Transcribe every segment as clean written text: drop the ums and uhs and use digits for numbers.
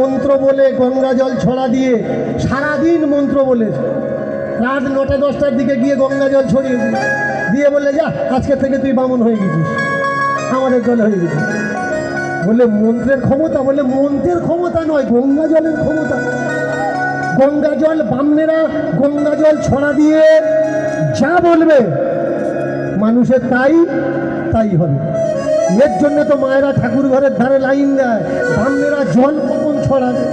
মন্ত্র বলে গঙ্গা জল ছড়া দিয়ে সারাদিন মন্ত্র বলে রাত 9টা-10টার দিকে গিয়ে গঙ্গা জল ছড়িয়ে দিয়ে বললে যা আজকে থেকে তুই বামন হয়ে গেছিস, আমাদের জল হয়ে গেছিস। বললে মন্ত্রের ক্ষমতা, বললে মন্ত্রের ক্ষমতা নয়, গঙ্গা জলের ক্ষমতা। গঙ্গা জল বামনেরা গঙ্গা জল ছড়া দিয়ে যা বলবে মানুষের তাই হবে। এর জন্য তো মায়েরা ঠাকুর ঘরের ধারে লাইন দেয়, বামনেরা জল কখন ছড়াবে।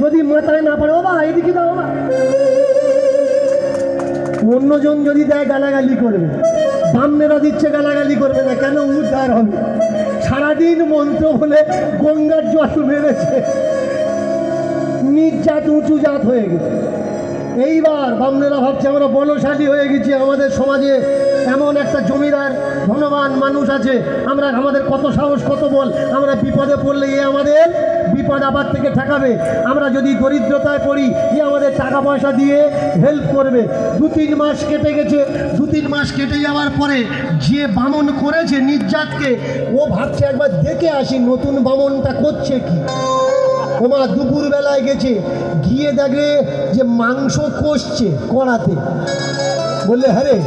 যদি মাথায় না পারে, ও বা এদিকে দাও, বা অন্যজন যদি দেয় গালাগালি করবে, বামনেরা দিচ্ছে গালাগালি করবে না কেন? উদ্ধার হবে। সারাদিন মন্ত্র বলে গঙ্গার জল মেরেছে, নিচ জাত উঁচু জাত হয়ে গেছে। এইবার বামনেরা ভাবছে আমরা বলশালী হয়ে গেছি, আমাদের সমাজে এমন একটা জমিদার ধনবান মানুষ আছে, আমরা আমাদের কত সাহস কত বল, আমরা বিপদে পড়লে এ আমাদের বিপদ আবার থেকে ঠেকাবে, আমরা যদি দরিদ্রতায় পড়ি এ আমাদের টাকা পয়সা দিয়ে হেল্প করবে। 2-3 মাস কেটে গেছে। 2-3 মাস কেটে যাওয়ার পরে যে বামন করেছে নির্যাতকে, ও ভাবছে একবার দেখে আসি নতুন বামনটা করছে কি। ওমা দুপুরবেলায় গেছে, গিয়ে দেখে যে মাংস কষছে কড়াতে। বললে হ্যাঁ রে,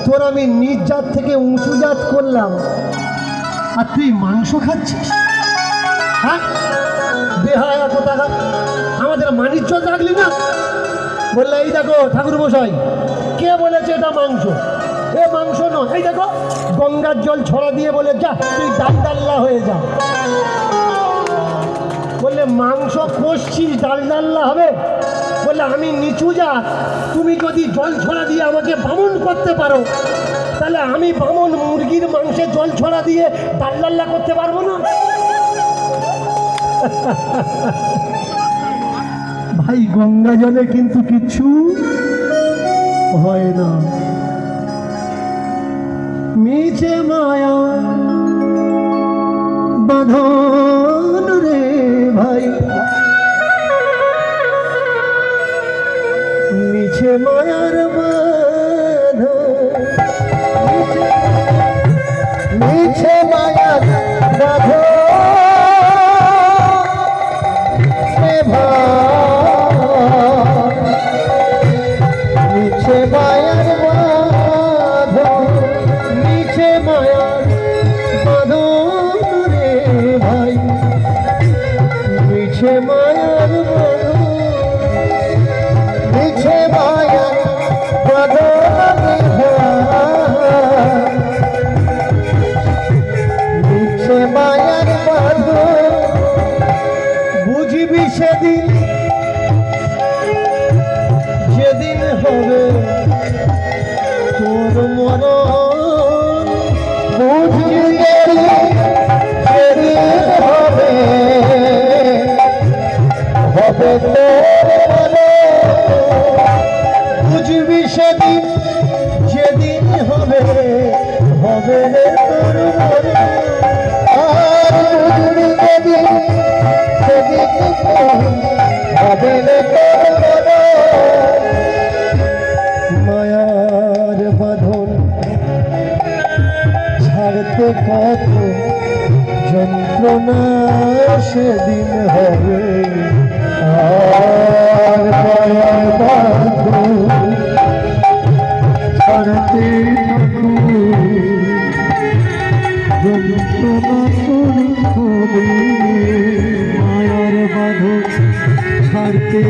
তোর আমি নিচ জাত থেকে উঁচু জাত করলাম আর তুই মাংস খাচ্ছিস? হ্যাঁ বেহায়া কোথাকার, আমাদের মানিজ্য রাখলি না। বললে এই দেখো ঠাকুর মশাই, কে বলেছে এটা মাংস? এ মাংস নয়, এই দেখো গঙ্গার জল ছড়া দিয়ে বলে যা তুই ডালডাল্লা হয়ে যা। বললে মাংস কষছিস ডালডাল্লা হবে? বললে আমি নিচু জাত, তুমি যদি জল ছড়া দিয়ে আমাকে বামন করতে পারো, তাহলে আমি বামন মুরগির মাংসে জল ছড়া দিয়ে ডালডাল্লা করতে পারবো না? ভাই গঙ্গা জলে কিন্তু কিচ্ছু হয় না। মিছে মায়া বাঁধন রে ভাই, মিছে মায়ার বাঁধন, মিছে মায়ার বাঁধন রে ভাই, মিছে মায়ার বাঁধন, মিছে মায়ার বাঁধন রে ভাই, মিছে মায়ার বাঁধন, মিছে মায়ার বাঁধন রে ভাই, মিছে মায়ার বাঁধন। বুঝবি সেদিন, যেদিন হবে তোর মরণ, বুঝবি সেদিন হবে, হবে তোর মরণ। বুঝবি সেদিন, যেদিন হবে, হবে তোর মরণ। আর বুঝবি সেদিন, সেদিন হবে তোর মরণ। মায়ার বাঁধন ছাড়তে কত যন্ত্রণা সেদিন হবে। আর মায়ার বাঁধন ছাড়তে যন্ত্রণা হবে। মায়ার বাঁধন ছাড়তে